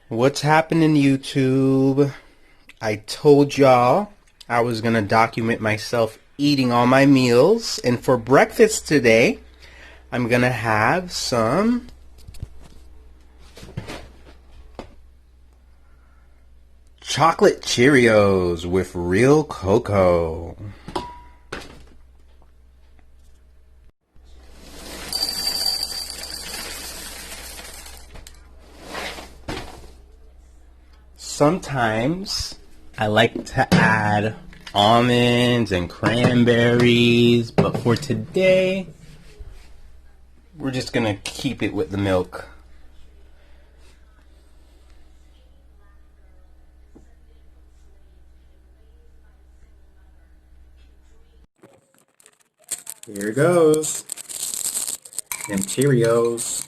What's happening, YouTube? I told y'all I was gonna document myself eating all my meals, and for breakfast today, I'm gonna have some chocolate Cheerios with real cocoa. Sometimes I like to add almonds and cranberries, but for today, we're just gonna keep it with the milk. Here it goes. Them Cheerios.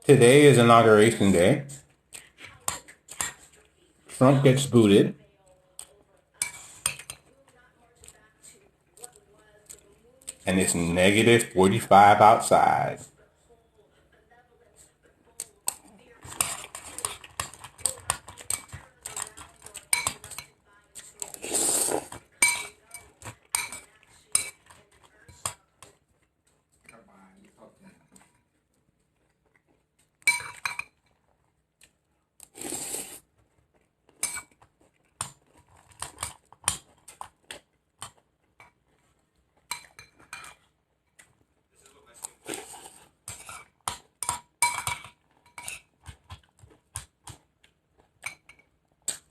Today is Inauguration Day. Trump gets booted. And it's negative 45 outside.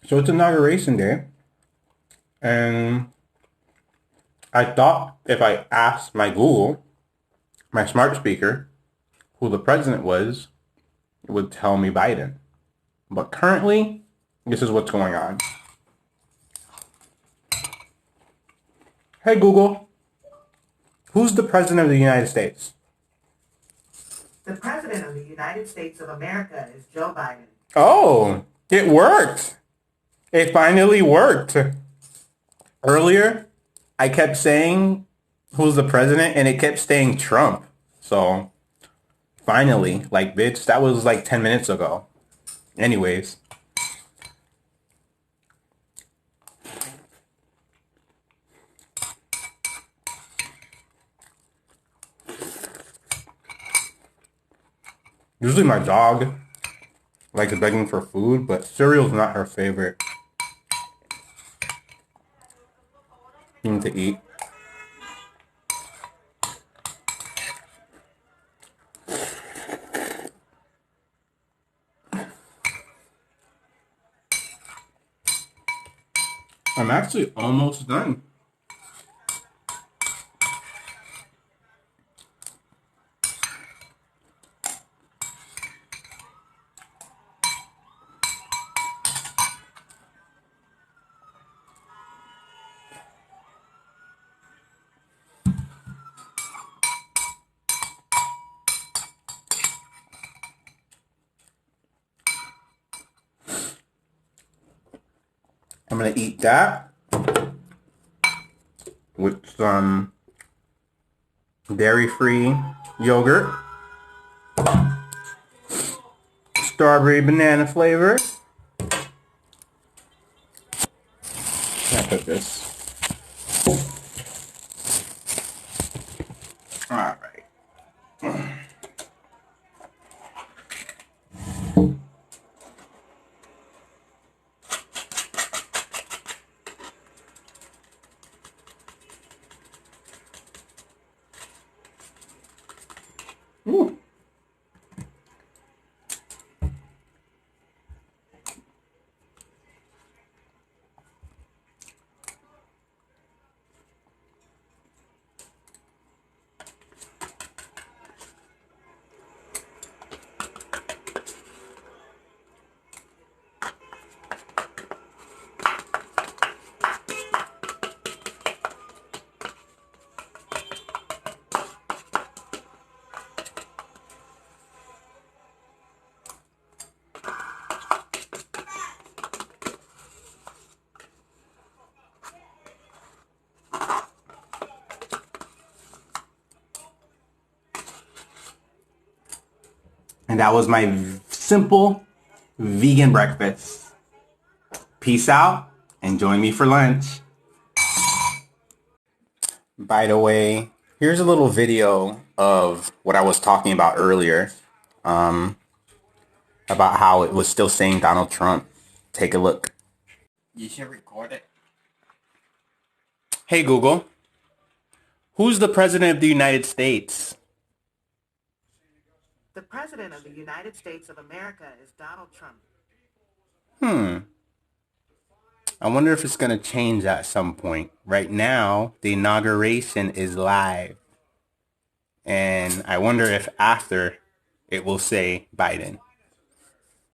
So it's Inauguration Day. And I thought if I asked my Google, my smart speaker, who the president was, it would tell me Biden. But currently, this is what's going on. Hey Google, who's the president of the United States? The President of the United States of America is Joe Biden. Oh, it worked. It finally worked. Earlier, I kept saying who's the president and it kept saying Trump. So, finally, like, bitch, that was like 10 minutes ago. Anyways. Usually my dog likes begging for food, but cereal's not her favorite thing to eat. I'm actually almost done. I'm gonna eat that with some dairy-free yogurt, strawberry banana flavor. Can I put this? All right. Ooh. And that was my simple vegan breakfast. Peace out and join me for lunch. By the way, here's a little video of what I was talking about earlier. About how it was still saying Donald Trump. Take a look. You should record it. Hey Google, who's the president of the United States? The President of the United States of America is Donald Trump. I wonder if it's going to change at some point. Right now, the inauguration is live. And I wonder if after it will say Biden.